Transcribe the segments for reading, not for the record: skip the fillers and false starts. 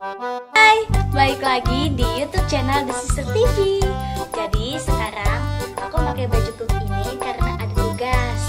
Hai, balik lagi di YouTube channel The Sister TV. Jadi sekarang aku pakai baju cook ini karena ada tugas.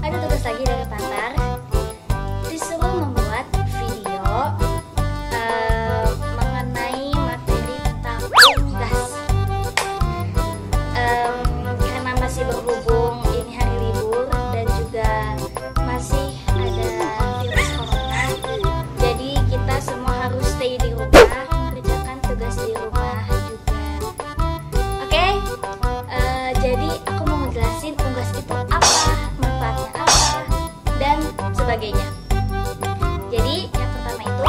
Ada tugas lagi dari Pantar. Disuruh membuat video mengenai materi tentang unggas. Karena masih berhubung ini hari libur dan juga masih ada virus corona, jadi kita semua harus stay di rumah, mengerjakan tugas di rumah juga. Oke, jadi aku mau ngejelasin unggas itu apa, manfaatnya apa, dan sebagainya. Jadi yang pertama itu,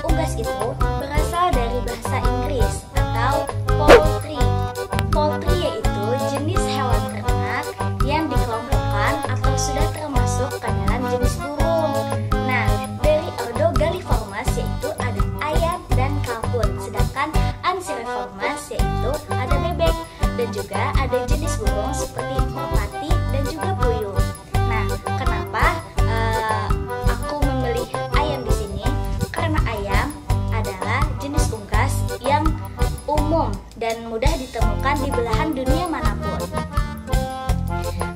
unggas itu berasal dari bahasa Inggris atau poultry. Poultry yaitu jenis hewan ternak yang dikelompokkan atau sudah termasuk ke dalam jenis burung. Nah, dari ordo Galliformes yaitu ada ayam dan kalkun, sedangkan Anseriformes yaitu ada bebek, dan juga ada jenis burung seperti merpati dan juga puyuh. Nah, kenapa aku memilih ayam di sini? Karena ayam adalah jenis unggas yang umum dan mudah ditemukan di belahan dunia manapun.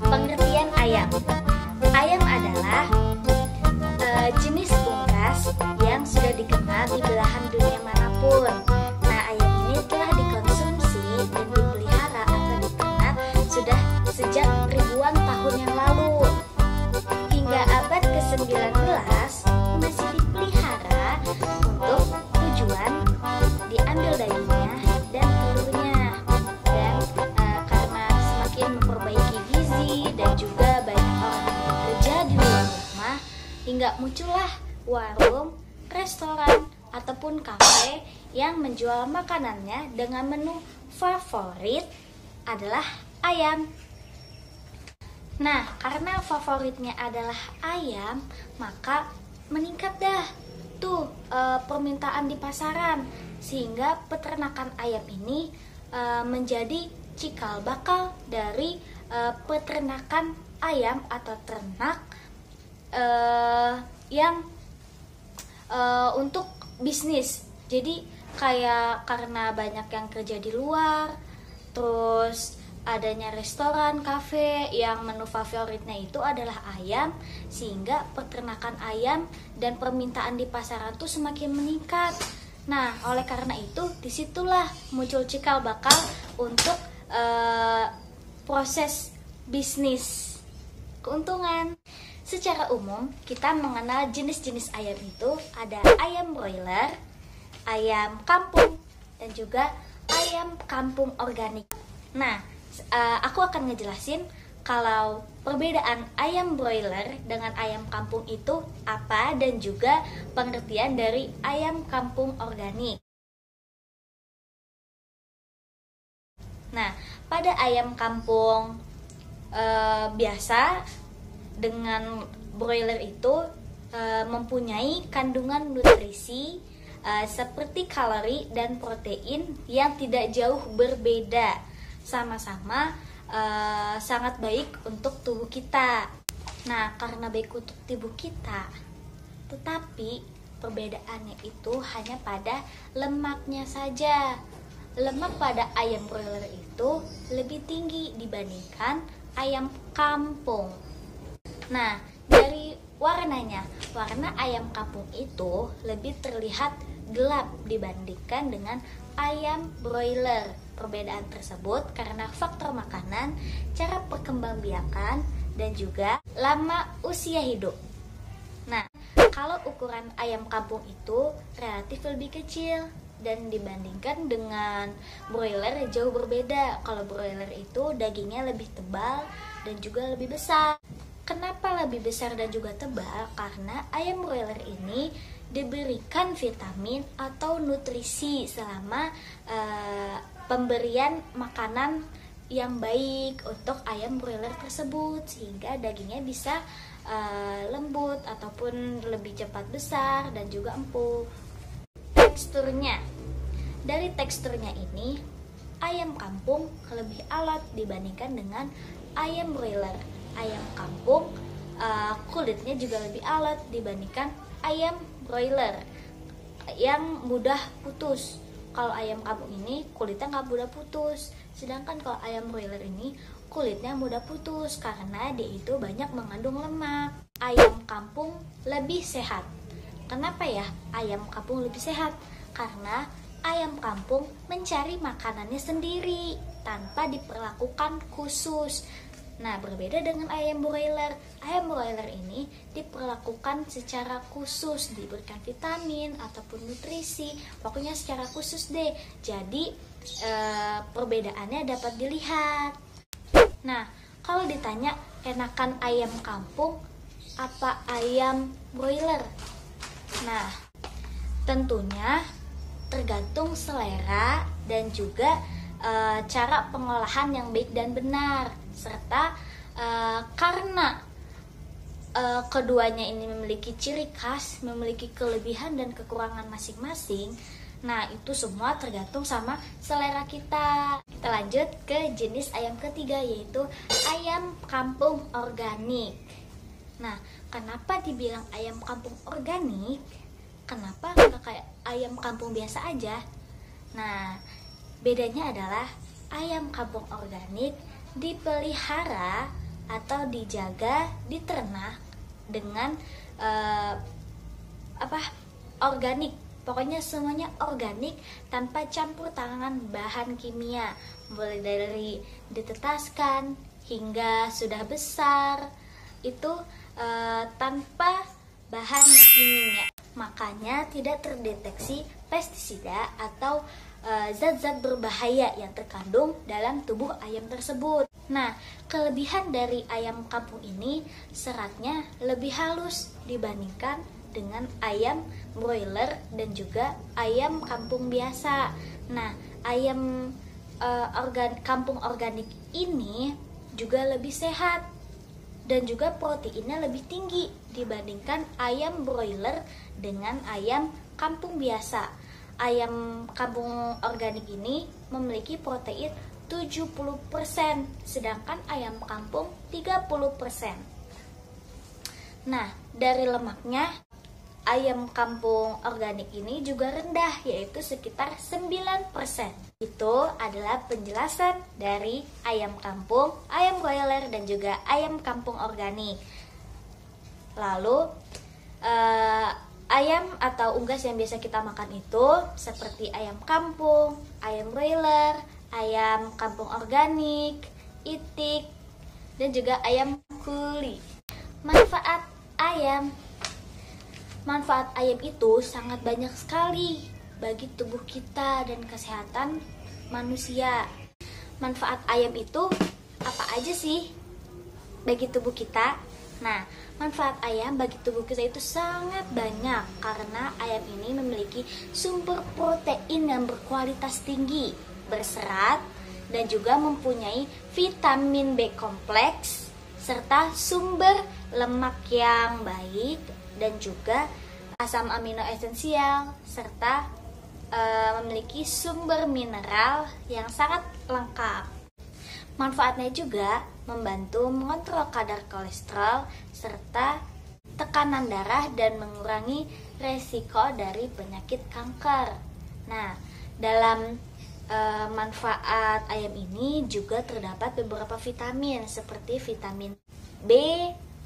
Pengertian ayam. Ayam adalah jenis unggas yang sudah dikenal di belahan dunia manapun. Nah, ayam ini telah dikonsumsi dan dipelihara atau diternak sudah sejak ribuan tahun yang lalu. Hingga abad ke-19 masih dipelihara untuk tujuan diambil dagingnya dan telurnya. Dan karena semakin memperbaiki gizi dan juga banyak orang yang bekerja di luar rumah, hingga muncullah warung, restoran, ataupun kafe yang menjual makanannya dengan menu favorit adalah ayam. Nah, karena favoritnya adalah ayam, maka meningkat dah tuh permintaan di pasaran, sehingga peternakan ayam ini menjadi cikal bakal dari peternakan ayam atau ternak yang untuk bisnis. Jadi kayak karena banyak yang kerja di luar, terus adanya restoran, kafe yang menu favoritnya itu adalah ayam, sehingga peternakan ayam dan permintaan di pasaran tuh semakin meningkat. Nah, oleh karena itu disitulah muncul cikal bakal untuk proses bisnis keuntungan. Secara umum, kita mengenal jenis-jenis ayam itu ada ayam broiler, ayam kampung, dan juga ayam kampung organik. Nah, aku akan ngejelasin kalau perbedaan ayam broiler dengan ayam kampung itu apa, dan juga pengertian dari ayam kampung organik. Nah, pada ayam kampung biasa dengan broiler itu mempunyai kandungan nutrisi seperti kalori dan protein yang tidak jauh berbeda, sama-sama sangat baik untuk tubuh kita. Nah, karena baik untuk tubuh kita, tetapi perbedaannya itu hanya pada lemaknya saja. Lemak pada ayam broiler itu lebih tinggi dibandingkan ayam kampung. Nah, dari warnanya, warna ayam kampung itu lebih terlihat gelap dibandingkan dengan ayam broiler. Perbedaan tersebut karena faktor makanan, cara perkembangbiakan, dan juga lama usia hidup. Nah, kalau ukuran ayam kampung itu relatif lebih kecil dan dibandingkan dengan broiler jauh berbeda. Kalau broiler itu dagingnya lebih tebal dan juga lebih besar. Kenapa lebih besar dan juga tebal? Karena ayam broiler ini diberikan vitamin atau nutrisi selama pemberian makanan yang baik untuk ayam broiler tersebut, sehingga dagingnya bisa lembut ataupun lebih cepat besar dan juga empuk. Teksturnya, dari teksturnya ini ayam kampung lebih alot dibandingkan dengan ayam broiler. Ayam kampung kulitnya juga lebih alot dibandingkan ayam broiler. yang mudah putus. Kalau ayam kampung ini kulitnya nggak mudah putus, sedangkan kalau ayam broiler ini kulitnya mudah putus karena dia itu banyak mengandung lemak. Ayam kampung lebih sehat. Kenapa ya ayam kampung lebih sehat? Karena ayam kampung mencari makanannya sendiri tanpa diperlakukan khusus. Nah, berbeda dengan ayam broiler. Ayam broiler ini diperlakukan secara khusus, diberikan vitamin ataupun nutrisi, pokoknya secara khusus deh. Jadi perbedaannya dapat dilihat. Nah, kalau ditanya enakan ayam kampung apa ayam broiler? Nah, tentunya tergantung selera dan juga cara pengolahan yang baik dan benar, serta karena keduanya ini memiliki ciri khas, memiliki kelebihan dan kekurangan masing-masing. Nah, itu semua tergantung sama selera kita. Kita lanjut ke jenis ayam ketiga, yaitu ayam kampung organik. Nah, kenapa dibilang ayam kampung organik? Kenapa nggak kayak ayam kampung biasa aja? Nah, bedanya adalah ayam kampung organik dipelihara atau dijaga, diternak dengan organik. Pokoknya semuanya organik tanpa campur tangan bahan kimia, mulai dari ditetaskan hingga sudah besar itu tanpa bahan kimia. Makanya tidak terdeteksi pestisida atau zat-zat berbahaya yang terkandung dalam tubuh ayam tersebut. Nah, kelebihan dari ayam kampung ini seratnya lebih halus dibandingkan dengan ayam broiler dan juga ayam kampung biasa. Nah, ayam kampung organik ini juga lebih sehat dan juga proteinnya lebih tinggi dibandingkan ayam broiler dengan ayam kampung biasa. Ayam kampung organik ini memiliki protein 70%, sedangkan ayam kampung 30%. Nah, dari lemaknya ayam kampung organik ini juga rendah, yaitu sekitar 9%. Itu adalah penjelasan dari ayam kampung, ayam broiler, dan juga ayam kampung organik. Lalu ayam atau unggas yang biasa kita makan itu seperti ayam kampung, ayam broiler, ayam kampung organik, itik, dan juga ayam kuli. Manfaat ayam itu sangat banyak sekali bagi tubuh kita dan kesehatan manusia. Manfaat ayam itu apa aja sih bagi tubuh kita? Nah, manfaat ayam bagi tubuh kita itu sangat banyak karena ayam ini memiliki sumber protein yang berkualitas tinggi, berserat, dan juga mempunyai vitamin B kompleks serta sumber lemak yang baik dan juga asam amino esensial serta memiliki sumber mineral yang sangat lengkap. Manfaatnya juga membantu mengontrol kadar kolesterol serta tekanan darah dan mengurangi resiko dari penyakit kanker. Nah, dalam manfaat ayam ini juga terdapat beberapa vitamin seperti vitamin B,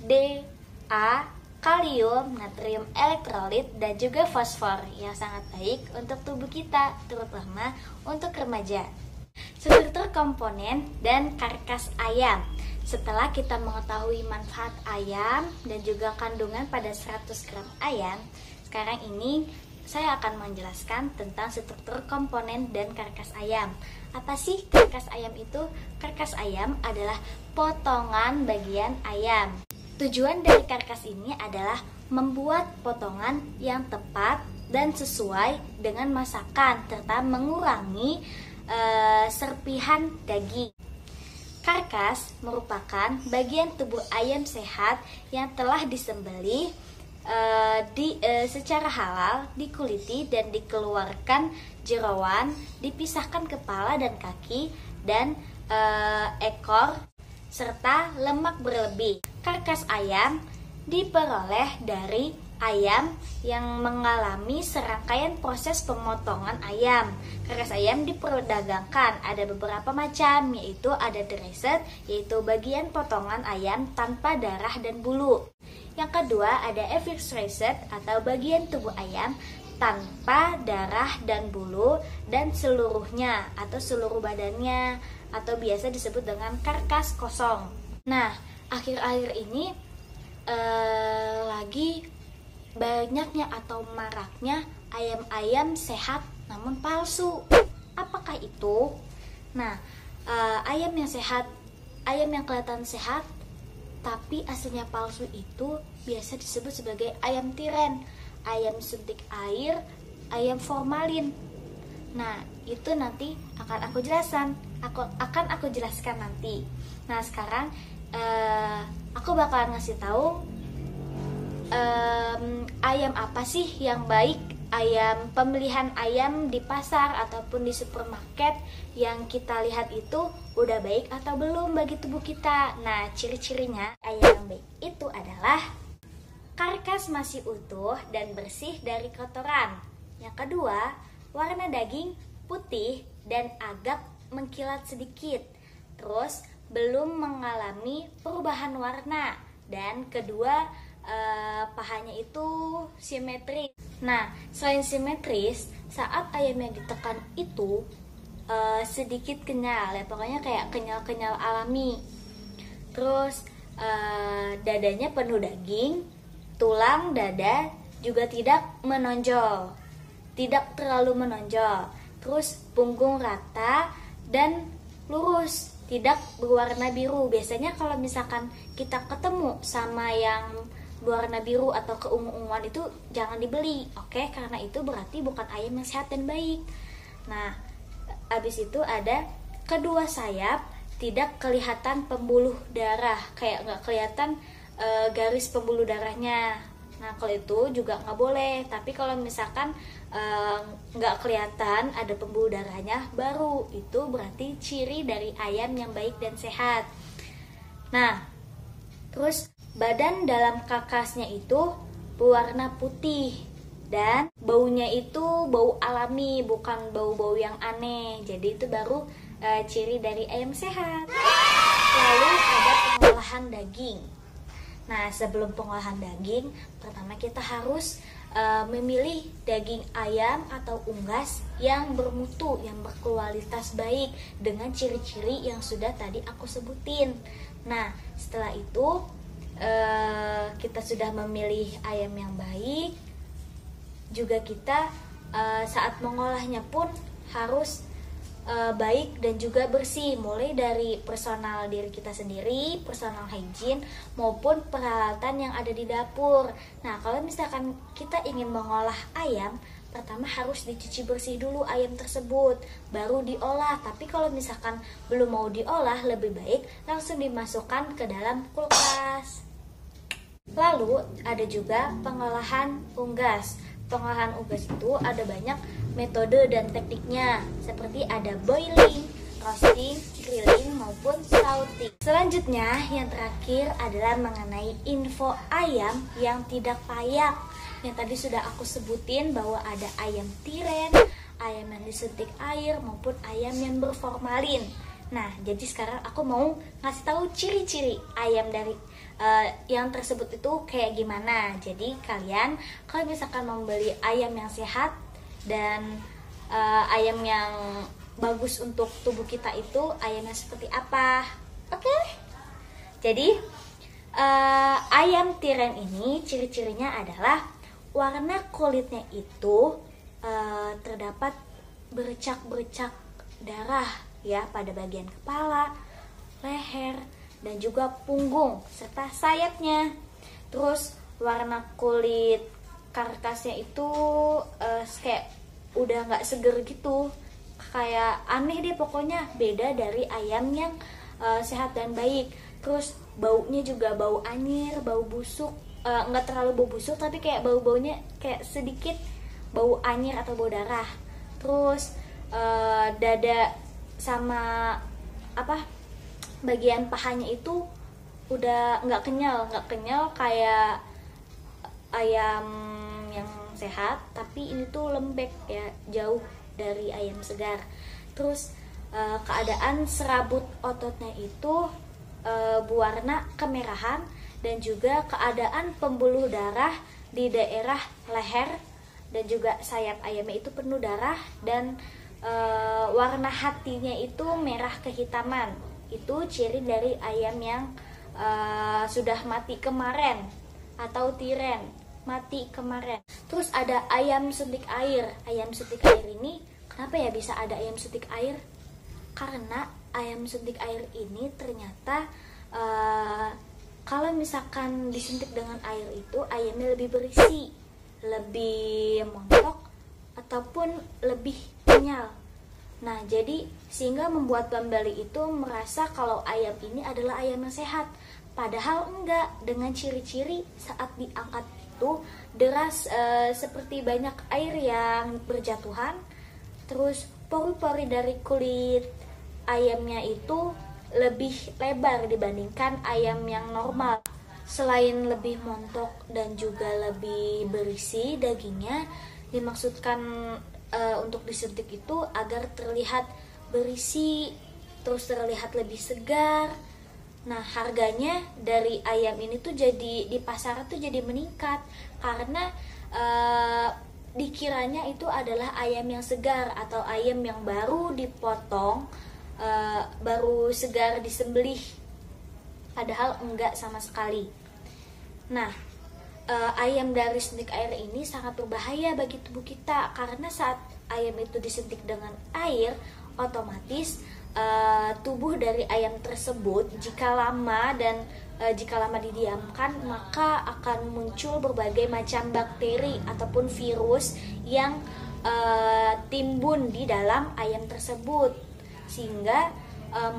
D, A, kalium, natrium elektrolit, dan juga fosfor yang sangat baik untuk tubuh kita, terutama untuk remaja. Struktur komponen dan karkas ayam. Setelah kita mengetahui manfaat ayam dan juga kandungan pada 100 gram ayam, sekarang ini saya akan menjelaskan tentang struktur komponen dan karkas ayam. Apa sih karkas ayam itu? Karkas ayam adalah potongan bagian ayam. Tujuan dari karkas ini adalah membuat potongan yang tepat dan sesuai dengan masakan serta mengurangi serpihan daging. Karkas merupakan bagian tubuh ayam sehat yang telah disembelih secara halal, dikuliti dan dikeluarkan jeroan, dipisahkan kepala dan kaki dan ekor serta lemak berlebih. Karkas ayam diperoleh dari ayam yang mengalami serangkaian proses pemotongan ayam. Karkas ayam diperdagangkan ada beberapa macam, yaitu ada dressed, yaitu bagian potongan ayam tanpa darah dan bulu. Yang kedua ada eviscerated atau bagian tubuh ayam tanpa darah dan bulu dan seluruhnya atau seluruh badannya, atau biasa disebut dengan karkas kosong. Nah, akhir-akhir ini lagi banyaknya atau maraknya ayam-ayam sehat namun palsu. Apakah itu? Nah, ayam yang sehat, ayam yang kelihatan sehat tapi aslinya palsu itu biasa disebut sebagai ayam tiren, ayam suntik air, ayam formalin. Nah, itu nanti akan aku jelaskan nanti. Nah, sekarang aku bakalan ngasih tahu ayam apa sih yang baik, ayam pemilihan ayam di pasar ataupun di supermarket yang kita lihat itu udah baik atau belum bagi tubuh kita. Nah, ciri-cirinya ayam yang baik itu adalah karkas masih utuh dan bersih dari kotoran. Yang kedua, warna daging putih dan agak mengkilat sedikit. Terus belum mengalami perubahan warna. Dan kedua, pahanya itu simetris. Nah, selain simetris, saat ayam yang ditekan itu sedikit kenyal ya, pokoknya kayak kenyal-kenyal alami. Terus dadanya penuh daging, tulang dada juga tidak menonjol, tidak terlalu menonjol. Terus punggung rata dan lurus, tidak berwarna biru. Biasanya kalau misalkan kita ketemu sama yang berwarna biru atau keungu-unguan itu jangan dibeli, oke? Karena itu berarti bukan ayam yang sehat dan baik. Nah, abis itu ada kedua sayap tidak kelihatan pembuluh darah, kayak nggak kelihatan garis pembuluh darahnya. Nah, kalau itu juga nggak boleh. Tapi kalau misalkan nggak kelihatan ada pembuluh darahnya, baru itu berarti ciri dari ayam yang baik dan sehat. Nah, terus badan dalam karkasnya itu berwarna putih dan baunya itu bau alami, bukan bau-bau yang aneh. Jadi itu baru ciri dari ayam sehat. Lalu ada pengolahan daging. Nah, sebelum pengolahan daging, pertama kita harus memilih daging ayam atau unggas yang bermutu, yang berkualitas baik dengan ciri-ciri yang sudah tadi aku sebutin. Nah, setelah itu kita sudah memilih ayam yang baik, juga kita saat mengolahnya pun harus baik dan juga bersih, mulai dari personal diri kita sendiri, personal hygiene, maupun peralatan yang ada di dapur. Nah, kalau misalkan kita ingin mengolah ayam, pertama harus dicuci bersih dulu ayam tersebut, baru diolah. Tapi kalau misalkan belum mau diolah, lebih baik langsung dimasukkan ke dalam kulkas. Lalu ada juga pengolahan unggas. Pengolahan unggas itu ada banyak metode dan tekniknya, seperti ada boiling, roasting, grilling, maupun sauteing. Selanjutnya yang terakhir adalah mengenai info ayam yang tidak layak. Yang tadi sudah aku sebutin bahwa ada ayam tiren, ayam yang disuntik air, maupun ayam yang berformalin. Nah, jadi sekarang aku mau ngasih tahu ciri-ciri ayam dari yang tersebut itu kayak gimana. Jadi kalian kalau misalkan membeli ayam yang sehat dan ayam yang bagus untuk tubuh kita itu ayamnya seperti apa? Oke? Jadi ayam tiren ini ciri-cirinya adalah warna kulitnya itu terdapat bercak-bercak darah ya pada bagian kepala, leher, dan juga punggung serta sayapnya. Terus warna kulit karkasnya itu kayak udah nggak seger gitu, kayak aneh deh pokoknya, beda dari ayam yang sehat dan baik. Terus baunya juga bau anyir, bau busuk, nggak terlalu bau busuk tapi kayak bau-baunya kayak sedikit bau anyir atau bau darah. Terus dada sama bagian pahanya itu udah nggak kenyal kayak ayam yang sehat, tapi ini tuh lembek ya, jauh dari ayam segar. Terus keadaan serabut ototnya itu berwarna kemerahan, dan juga keadaan pembuluh darah di daerah leher dan juga sayap ayamnya itu penuh darah, dan warna hatinya itu merah kehitaman. Itu ciri dari ayam yang sudah mati kemarin atau tiren, mati kemarin. Terus ada ayam suntik air. Ayam suntik air ini, kenapa ya bisa ada ayam suntik air? Karena ayam suntik air ini ternyata kalau misalkan disuntik dengan air itu ayamnya lebih berisi, lebih montok, ataupun lebih kenyal. Nah, jadi sehingga membuat pembeli itu merasa kalau ayam ini adalah ayam yang sehat. Padahal enggak, dengan ciri-ciri saat diangkat itu deras, seperti banyak air yang berjatuhan. Terus pori-pori dari kulit ayamnya itu lebih lebar dibandingkan ayam yang normal. Selain lebih montok dan juga lebih berisi dagingnya, dimaksudkan untuk disuntik itu agar terlihat berisi, terus terlihat lebih segar. Nah, harganya dari ayam ini tuh jadi di pasaran tuh jadi meningkat karena dikiranya itu adalah ayam yang segar atau ayam yang baru dipotong, baru segar disembelih. Padahal enggak sama sekali. Nah, ayam dari suntik air ini sangat berbahaya bagi tubuh kita karena saat ayam itu disuntik dengan air, otomatis tubuh dari ayam tersebut jika lama didiamkan, maka akan muncul berbagai macam bakteri ataupun virus yang timbun di dalam ayam tersebut, sehingga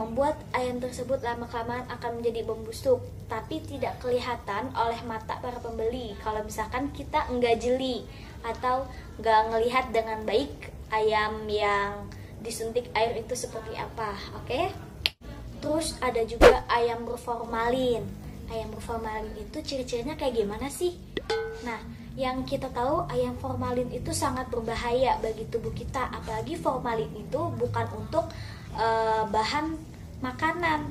membuat ayam tersebut lama-kelamaan akan menjadi membusuk, tapi tidak kelihatan oleh mata para pembeli kalau misalkan kita enggak jeli atau enggak ngelihat dengan baik ayam yang disuntik air itu seperti apa. Oke? Terus ada juga ayam berformalin. Ayam berformalin itu ciri-cirinya kayak gimana sih? Nah, yang kita tahu ayam formalin itu sangat berbahaya bagi tubuh kita, apalagi formalin itu bukan untuk bahan makanan.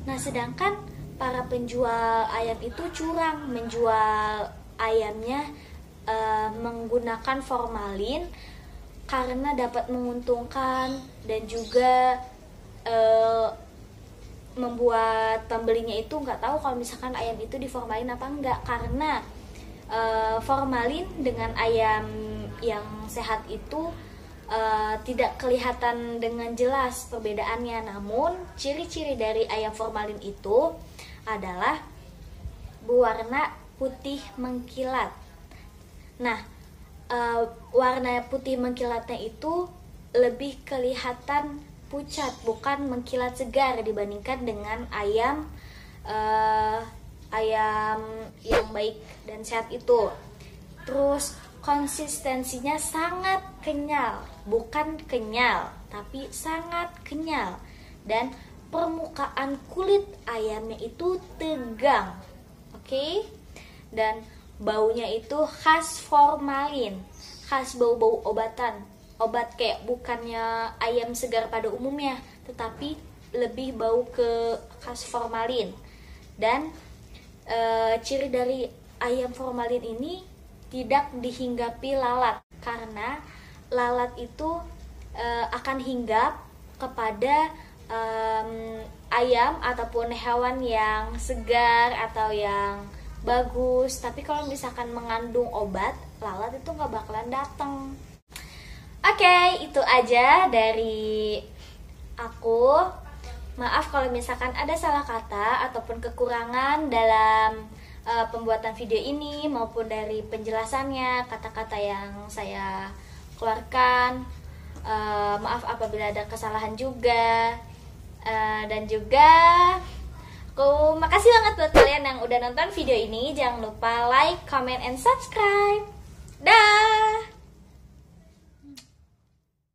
Nah, sedangkan para penjual ayam itu curang menjual ayamnya menggunakan formalin karena dapat menguntungkan dan juga membuat pembelinya itu nggak tahu kalau misalkan ayam itu diformalin apa enggak, karena formalin dengan ayam yang sehat itu tidak kelihatan dengan jelas perbedaannya. Namun ciri-ciri dari ayam formalin itu adalah berwarna putih mengkilat. Nah, warna putih mengkilatnya itu lebih kelihatan pucat, bukan mengkilat segar dibandingkan dengan ayam yang baik dan sehat itu. Terus konsistensinya sangat kenyal, bukan kenyal, tapi sangat kenyal. Dan permukaan kulit ayamnya itu tegang. Oke? Dan baunya itu khas formalin, khas bau-bau obatan. Obat kayak bukannya ayam segar pada umumnya, tetapi lebih bau ke khas formalin. Dan ciri dari ayam formalin ini tidak dihinggapi lalat, karena lalat itu akan hinggap kepada ayam ataupun hewan yang segar atau yang bagus. Tapi kalau misalkan mengandung obat, lalat itu nggak bakalan datang. Oke, itu aja dari aku. Maaf kalau misalkan ada salah kata ataupun kekurangan dalam pembuatan video ini maupun dari penjelasannya, kata-kata yang saya keluarkan. Maaf apabila ada kesalahan juga. Dan juga aku makasih banget buat kalian yang udah nonton video ini. Jangan lupa like, comment, and subscribe. Dah.